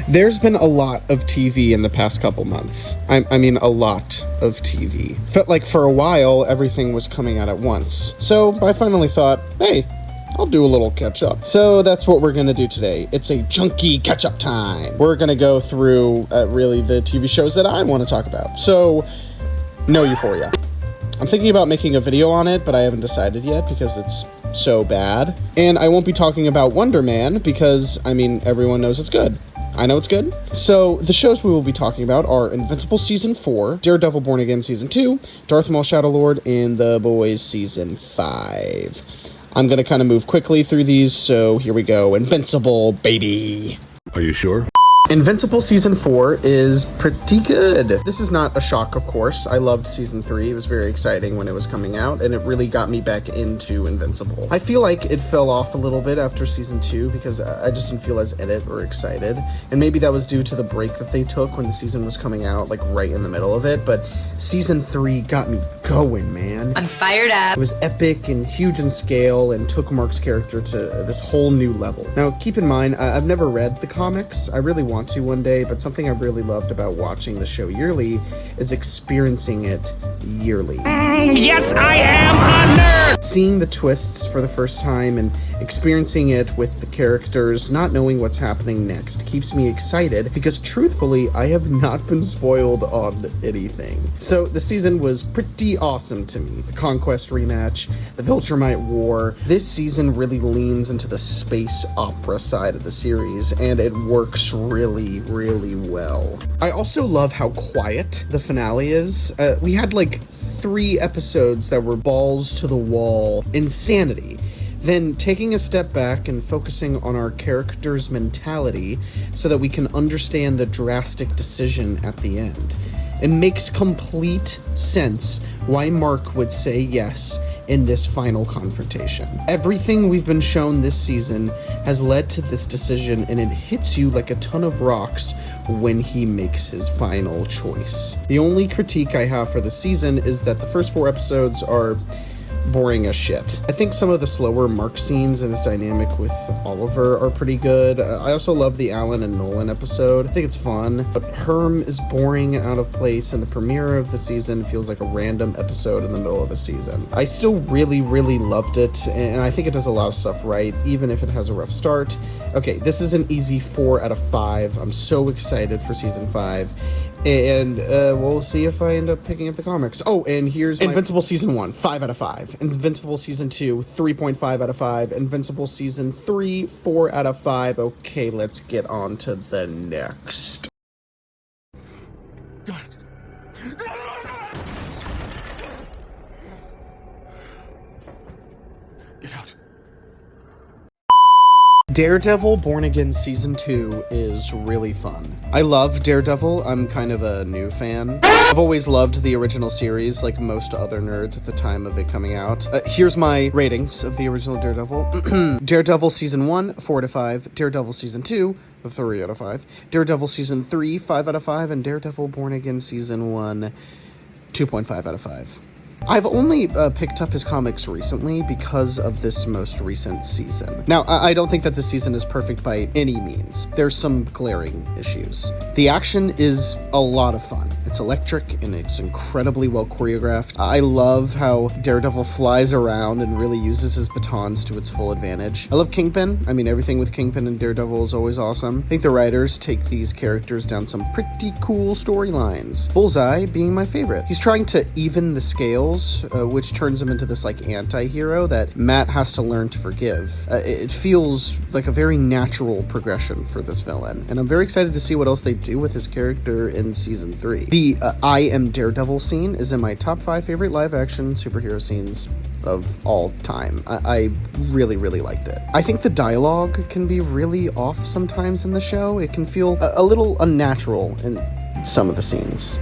There's been a lot of TV in the past couple months. I mean, a lot of TV. Felt like for a while, everything was coming out at once. So I finally thought, hey, I'll do a little catch-up. So that's what we're gonna do today. It's a junky catch-up time. We're gonna go through, really, the TV shows that I want to talk about. So, no Euphoria. I'm thinking about making a video on it, but I haven't decided yet because it's so bad. And I won't be talking about Wonder Man because, I mean, everyone knows it's good. I know it's good. So, the shows we will be talking about are Invincible Season 4, Daredevil Born Again Season 2, Darth Maul Shadowlord, and The Boys Season 5. I'm gonna kind of move quickly through these, so here we go. Invincible, baby! Are you sure? Invincible Season 4 is pretty good. This is not a shock, of course. I loved Season 3. It was very exciting when it was coming out, and it really got me back into Invincible. I feel like it fell off a little bit after Season 2 because I just didn't feel as in it or excited. And maybe that was due to the break that they took when the season was coming out, like right in the middle of it. But Season 3 got me going, man. I'm fired up. It was epic and huge in scale and took Mark's character to this whole new level. Now, keep in mind, I've never read the comics. I really want to one day, but something I've really loved about watching the show yearly is experiencing it yearly. Yes, I am a nerd! Seeing the twists for the first time and experiencing it with the characters, not knowing what's happening next, keeps me excited because truthfully, I have not been spoiled on anything. So the season was pretty awesome to me. The Conquest rematch, the Viltrumite War. This season really leans into the space opera side of the series, and it works really, really well. I also love how quiet the finale is. We had like 3 episodes that were balls to the wall insanity. Then taking a step back and focusing on our character's mentality so that we can understand the drastic decision at the end. It makes complete sense why Mark would say yes in this final confrontation. Everything we've been shown this season has led to this decision, and it hits you like a ton of rocks when he makes his final choice. The only critique I have for the season is that the first 4 episodes are boring as shit. I think some of the slower Mark scenes and his dynamic with Oliver are pretty good. I also love the Alan and Nolan episode. I think it's fun, but Herm is boring and out of place, and the premiere of the season feels like a random episode in the middle of a season. I still really, really loved it, and I think it does a lot of stuff right, even if it has a rough start. Okay, this is an easy 4 out of 5. I'm so excited for Season 5. And we'll see if I end up picking up the comics. Oh, and here's Invincible Season 1, 5 out of 5. Invincible Season 2, 3.5 out of 5. Invincible Season 3, 4 out of 5. Okay, let's get on to the next. Get out. Daredevil Born Again Season 2 is really fun. I love Daredevil. I'm kind of a new fan. I've always loved the original series, like most other nerds at the time of it coming out. Here's my ratings of the original Daredevil. Daredevil Season 1, 4 out of 5. Daredevil Season 2, 3 out of 5. Daredevil Season 3, 5 out of 5. And Daredevil Born Again Season 1, 2.5 out of 5. I've only picked up his comics recently because of this most recent season. Now, I don't think that this season is perfect by any means. There's some glaring issues. The action is a lot of fun. It's electric and it's incredibly well choreographed. I love how Daredevil flies around and really uses his batons to its full advantage. I love Kingpin. I mean, everything with Kingpin and Daredevil is always awesome. I think the writers take these characters down some pretty cool storylines. Bullseye being my favorite. He's trying to even the scales, which turns him into this like anti-hero that Matt has to learn to forgive. It feels like a very natural progression for this villain, and I'm very excited to see what else they do with his character in Season 3. The I Am Daredevil scene is in my top 5 favorite live-action superhero scenes of all time. I really, really liked it. I think the dialogue can be really off sometimes in the show. It can feel a little unnatural in some of the scenes.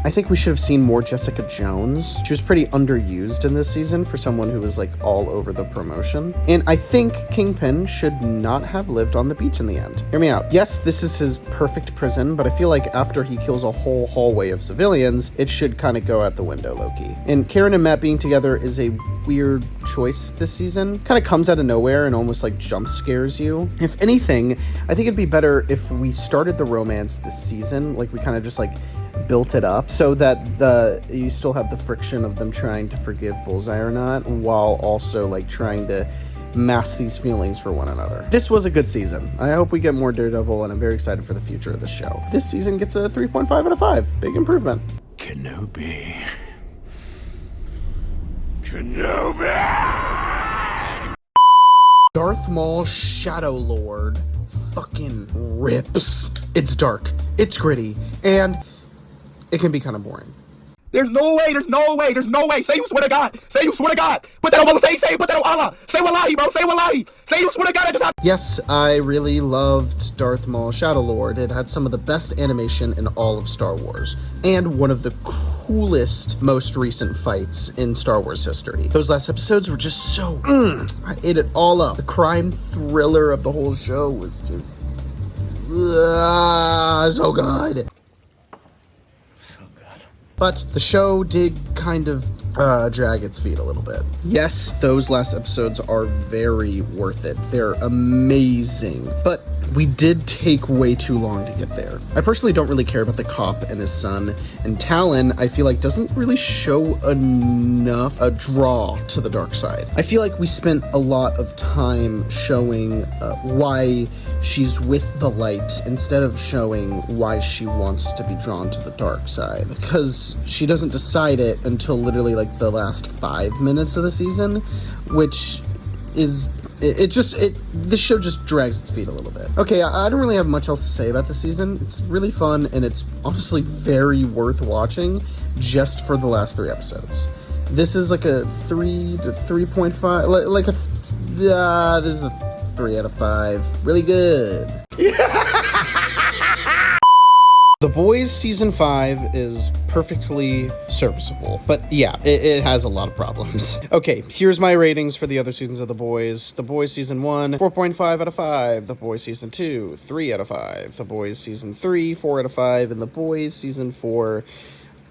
I think we should have seen more Jessica Jones. She was pretty underused in this season for someone who was like all over the promotion. And I think Kingpin should not have lived on the beach in the end. Hear me out. Yes, this is his perfect prison, but I feel like after he kills a whole hallway of civilians, it should kind of go out the window, low-key. And Karen and Matt being together is a weird choice this season. Kind of comes out of nowhere and almost like jump scares you. If anything, I think it'd be better if we started the romance this season, like we kind of just like built it up so that you still have the friction of them trying to forgive Bullseye or not, while also like trying to mask these feelings for one another. This was a good season. I hope we get more Daredevil, and I'm very excited for the future of the show. This season gets a 3.5 out of 5. Big improvement. Kenobi. Darth Maul Shadow Lord fucking rips. It's dark, it's gritty, and it can be kind of boring. There's no way. Say you swear to God. Put that on Allah. Say put that on Allah. Say wallahi, bro. Say wallahi. Say you swear to God. I just have... Yes, I really loved Darth Maul Shadow Lord. It had some of the best animation in all of Star Wars, and one of the coolest, most recent fights in Star Wars history. Those last episodes were just so, I ate it all up. The crime thriller of the whole show was just, so good. But the show did kind of drag its feet a little bit. Yes, those last episodes are very worth it. They're amazing. But we did take way too long to get there. I personally don't really care about the cop and his son, and Talon, I feel like, doesn't really show enough a draw to the dark side. I feel like we spent a lot of time showing why she's with the light instead of showing why she wants to be drawn to the dark side, because she doesn't decide it until literally like the last 5 minutes of the season, which is this show just drags its feet a little bit. Okay, I don't really have much else to say about the season. It's really fun, and it's honestly very worth watching just for the last 3 episodes. This is like a 3 to 3.5, this is a 3 out of 5. Really good. The Boys Season 5 is perfectly serviceable, but yeah, it has a lot of problems. Okay, here's my ratings for the other seasons of The Boys. The Boys Season 1, 4.5 out of 5. The Boys Season 2, 3 out of 5. The Boys Season 3, 4 out of 5. And The Boys Season 4,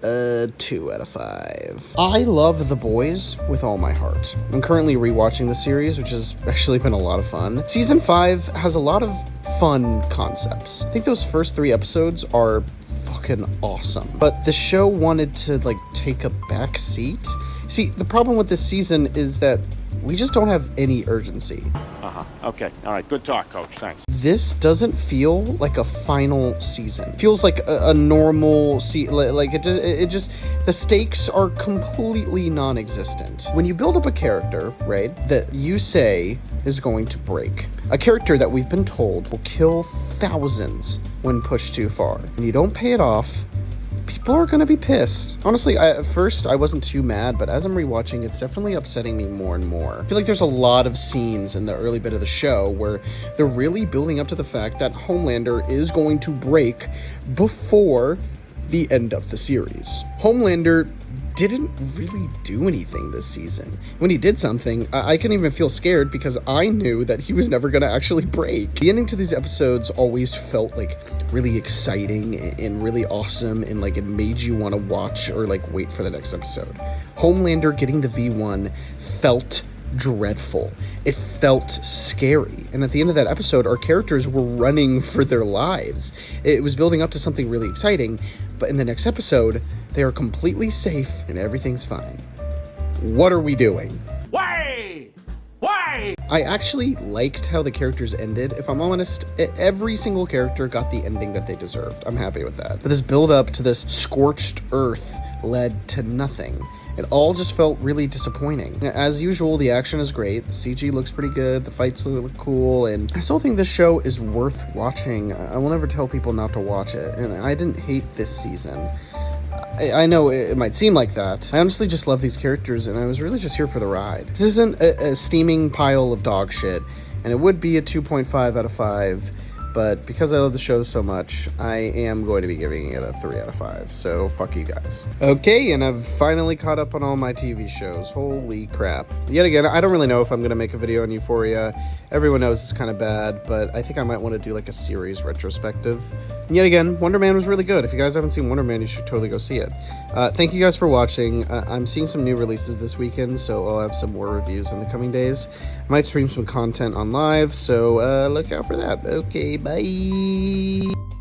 2 out of 5. I love The Boys with all my heart. I'm currently rewatching the series, which has actually been a lot of fun. Season 5 has a lot of fun concepts. I think those first 3 episodes are fucking awesome. But the show wanted to like take a back seat. See, the problem with this season is that we just don't have any urgency. Okay. All right. Good talk, Coach. Thanks. This doesn't feel like a final season. It feels like a normal like it just the stakes are completely non-existent. When you build up a character, right, that you say is going to break, a character that we've been told will kill thousands when pushed too far, and you don't pay it off, people are gonna be pissed. Honestly, at first I wasn't too mad, but as I'm rewatching, it's definitely upsetting me more and more. I feel like there's a lot of scenes in the early bit of the show where they're really building up to the fact that Homelander is going to break before the end of the series. Homelander didn't really do anything this season. When he did something, I couldn't even feel scared because I knew that he was never gonna actually break. The ending to these episodes always felt like really exciting and really awesome, and like it made you want to watch or like wait for the next episode. Homelander getting the V1 felt dreadful. It felt scary. And at the end of that episode, our characters were running for their lives. It was building up to something really exciting, but in the next episode, they are completely safe and everything's fine. What are we doing? Why? I actually liked how the characters ended. If I'm honest, every single character got the ending that they deserved. I'm happy with that. But this build up to this scorched earth led to nothing. It all just felt really disappointing. As usual, the action is great, the CG looks pretty good, the fights look cool, and I still think this show is worth watching. I will never tell people not to watch it, and I didn't hate this season. I know it might seem like that. I honestly just love these characters, and I was really just here for the ride. This isn't a steaming pile of dog shit, and it would be a 2.5 out of 5, but because I love the show so much, I am going to be giving it a 3 out of 5, so fuck you guys. Okay, and I've finally caught up on all my TV shows. Holy crap. Yet again, I don't really know if I'm going to make a video on Euphoria. Everyone knows it's kind of bad, but I think I might want to do like a series retrospective. And yet again, Wonder Man was really good. If you guys haven't seen Wonder Man, you should totally go see it. Thank you guys for watching. I'm seeing some new releases this weekend, so I'll have some more reviews in the coming days. I might stream some content on live, so look out for that. Okay, bye.